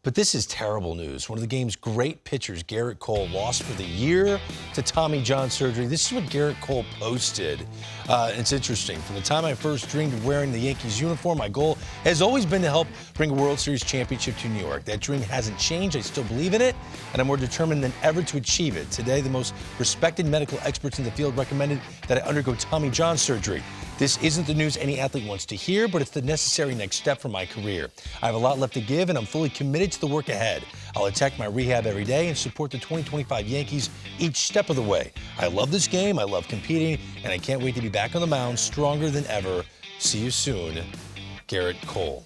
But this is terrible news. One of the game's great pitchers, Gerrit Cole, lost for the year to Tommy John surgery. This is what Gerrit Cole posted. It's interesting. From the time I first dreamed of wearing the Yankees uniform, my goal has always been to help bring a World Series championship to New York. That dream hasn't changed. I still believe in it, and I'm more determined than ever to achieve it. Today, the most respected medical experts in the field recommended that I undergo Tommy John surgery. This isn't the news any athlete wants to hear, but it's the necessary next step for my career. I have a lot left to give, and I'm fully committed to the work ahead. I'll attack my rehab every day and support the 2025 Yankees each step of the way. I love this game, I love competing, and I can't wait to be back on the mound stronger than ever. See you soon, Gerrit Cole.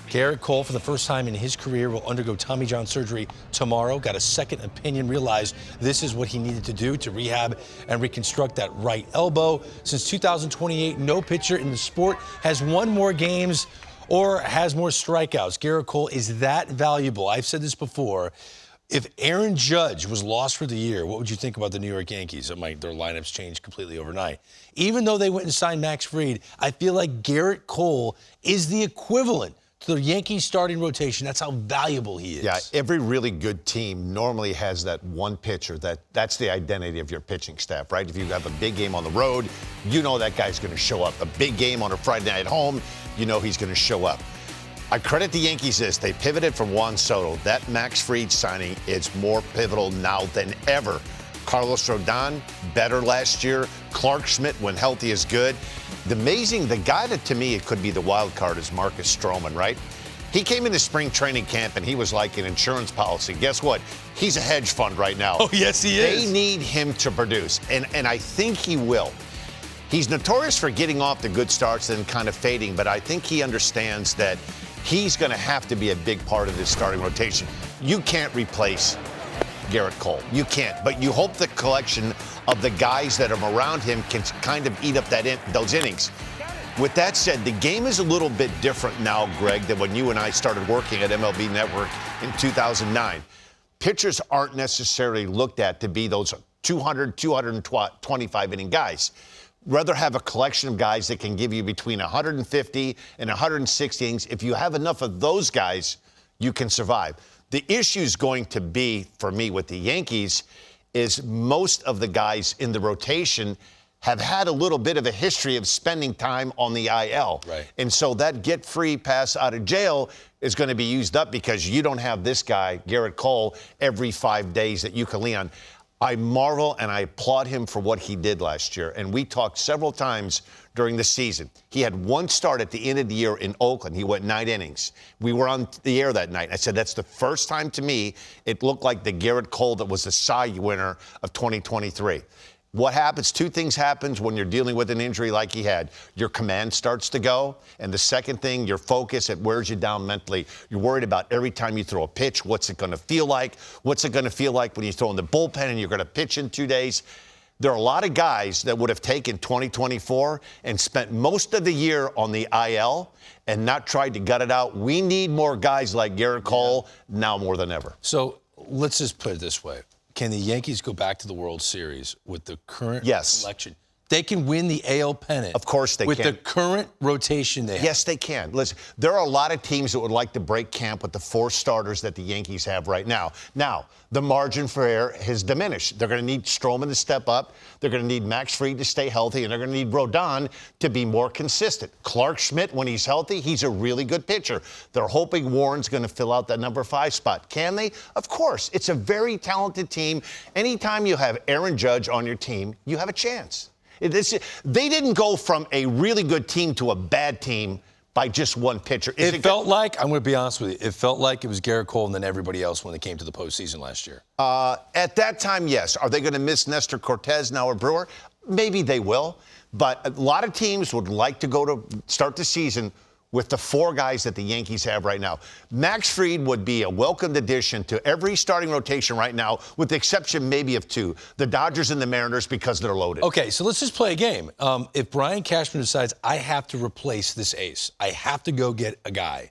Gerrit Cole, for the first time in his career, will undergo Tommy John surgery tomorrow. Got a second opinion, realized this is what he needed to do to rehab and reconstruct that right elbow. Since 2028, no pitcher in the sport has won more games or has more strikeouts. Gerrit Cole is that valuable. I've said this before. If Aaron Judge was lost for the year, what would you think about the New York Yankees? Their lineups changed completely overnight. Even though they went and signed Max Fried, I feel like Gerrit Cole is the equivalent to the Yankees starting rotation. That's how valuable he is. Yeah, every really good team normally has that one pitcher that's the identity of your pitching staff, right? If you have a big game on the road, you know that guy's going to show up. A big game on a Friday night at home, you know he's going to show up. I credit the Yankees this. They pivoted from Juan Soto. That Max Fried signing is more pivotal now than ever. Carlos Rodon, better last year. Clark Schmidt, when healthy, is good. The guy that to me it could be the wild card is Marcus Stroman, right? He came into spring training camp and he was like an insurance policy. Guess what? He's a hedge fund right now. Oh, yes, he is. They need him to produce, and I think he will. He's notorious for getting off the good starts and kind of fading, but I think he understands that he's going to have to be a big part of this starting rotation. You can't replace Gerrit Cole. You can't, but you hope the collection of the guys that are around him can kind of eat up those innings. With that said, the game is a little bit different now, Greg, than when you and I started working at MLB Network in 2009. Pitchers aren't necessarily looked at to be those 200, 225 inning guys. Rather have a collection of guys that can give you between 150 and 160 innings. If you have enough of those guys, you can survive. The issue is going to be, for me, with the Yankees, is most of the guys in the rotation have had a little bit of a history of spending time on the IL. Right. And so that get-free pass out of jail is going to be used up because you don't have this guy, Gerrit Cole, every 5 days that you can lean on. I marvel and I applaud him for what he did last year. And we talked several times during the season. He had one start at the end of the year in Oakland. He went 9 innings. We were on the air that night. I said, that's the first time to me it looked like the Gerrit Cole that was the Cy winner of 2023. What happens? Two things happens when you're dealing with an injury like he had. Your command starts to go. And the second thing, your focus, it wears you down mentally. You're worried about every time you throw a pitch, what's it going to feel like? What's it going to feel like when you throw in the bullpen and you're going to pitch in 2 days? There are a lot of guys that would have taken 2024 and spent most of the year on the IL and not tried to gut it out. We need more guys like Gerrit Cole now more than ever. So let's just put it this way. Can the Yankees go back to the World Series with the current selection? They can win the AL pennant. Of course they can. With the current rotation they have. Yes, they can. Listen, there are a lot of teams that would like to break camp with the 4 starters that the Yankees have right now. Now, the margin for error has diminished. They're going to need Stroman to step up. They're going to need Max Fried to stay healthy, and they're going to need Rodon to be more consistent. Clark Schmidt, when he's healthy, he's a really good pitcher. They're hoping Warren's going to fill out that number 5 spot. Can they? Of course. It's a very talented team. Anytime you have Aaron Judge on your team, you have a chance. They didn't go from a really good team to a bad team by just one pitcher. It felt like, I'm going to be honest with you, it felt like it was Gerrit Cole and then everybody else when they came to the postseason last year. At that time, yes. Are they going to miss Nestor Cortez now or Brewer? Maybe they will. But a lot of teams would like to go to start the season with the 4 guys that the Yankees have right now. Max Fried would be a welcomed addition to every starting rotation right now, with the exception maybe of 2, the Dodgers and the Mariners, because they're loaded. Okay, so let's just play a game. If Brian Cashman decides, I have to replace this ace, I have to go get a guy.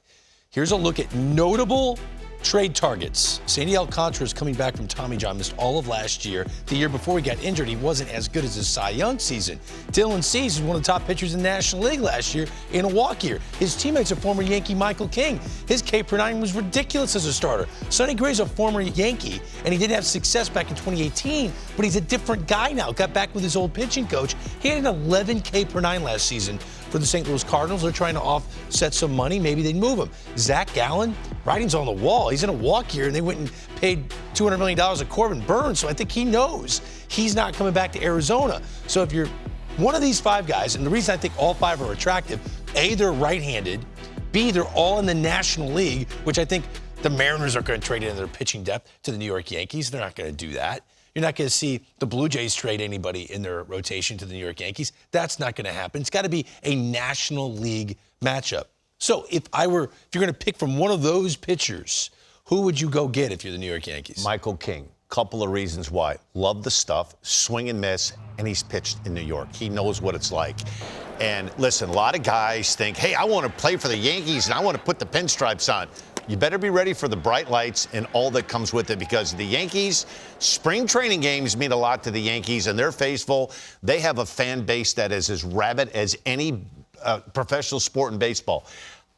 Here's a look at notable Trade targets. Sandy Alcantara is coming back from Tommy John, missed all of last year. The year before he got injured, he wasn't as good as his Cy Young season. Dylan Cease was one of the top pitchers in the National League last year in a walk year. His teammate's a former Yankee, Michael King. His K per nine was ridiculous as a starter. Sonny Gray's a former Yankee, and he did have success back in 2018, but he's a different guy now. Got back with his old pitching coach. He had an 11 K per nine last season for the St. Louis Cardinals. They're trying to offset some money. Maybe they'd move him. Zach Gallen, writing's on the wall. He's in a walk year, and they went and paid $200 million to Corbin Burns, so I think he knows he's not coming back to Arizona. So if you're one of these five guys, and the reason I think all five are attractive, A, they're right-handed, B, they're all in the National League, which I think the Mariners are going to trade in their pitching depth to the New York Yankees. They're not going to do that. You're not going to see the Blue Jays trade anybody in their rotation to the New York Yankees. That's not going to happen. It's got to be a National League matchup. So if you're going to pick from one of those pitchers, who would you go get if you're the New York Yankees? Michael King. Couple of reasons why. Love the stuff, swing and miss, and he's pitched in New York. He knows what it's like. And listen, a lot of guys think, hey, I want to play for the Yankees and I want to put the pinstripes on. You better be ready for the bright lights and all that comes with it, because the Yankees, spring training games mean a lot to the Yankees, and they're faithful. They have a fan base that is as rabid as any professional sport in baseball.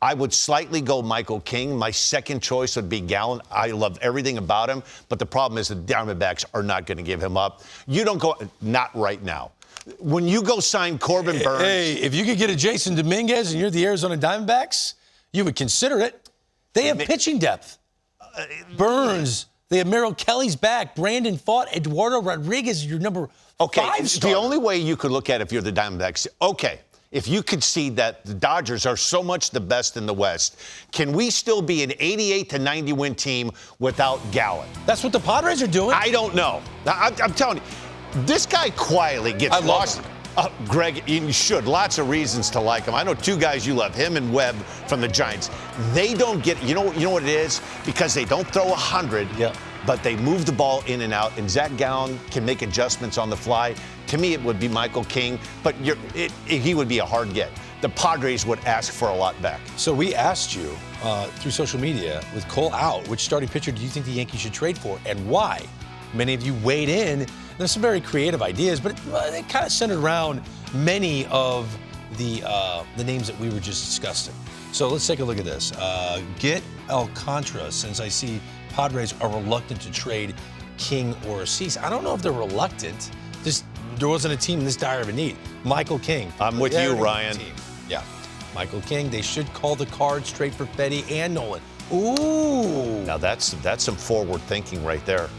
I would slightly go Michael King. My second choice would be Gallen. I love everything about him, but the problem is the Diamondbacks are not going to give him up. You don't go, not right now. When you go sign Corbin Burns. Hey, if you could get a Jason Dominguez and you're the Arizona Diamondbacks, you would consider it. They have pitching depth. Burns, they have Merrill Kelly's back. Brandon Pfaadt, Eduardo Rodriguez is your number 5 starter. The only way you could look at it if you're the Diamondbacks, okay, if you could see that the Dodgers are so much the best in the West, can we still be an 88-90 win team without Gallen? That's what the Padres are doing. I don't know. I'm telling you, this guy quietly gets lost. Greg, you should. Lots of reasons to like him. I know two guys you love, him and Webb from the Giants. They don't get, you know what it is? Because they don't throw 100, but they move the ball in and out, and Zach Gallen can make adjustments on the fly. To me, it would be Michael King, but he would be a hard get. The Padres would ask for a lot back. So we asked you through social media, with Cole out, which starting pitcher do you think the Yankees should trade for, and why? Many of you weighed in. There's some very creative ideas, but it kind of centered around many of the names that we were just discussing. So let's take a look at this. Get Alcantara, since I see Padres are reluctant to trade King or Cease. I don't know if they're reluctant. Just there wasn't a team in this dire of a need. Michael King. I'm with you, Ryan. Yeah. Michael King. They should call the card straight for Fetty and Nolan. Ooh. Now that's some forward thinking right there.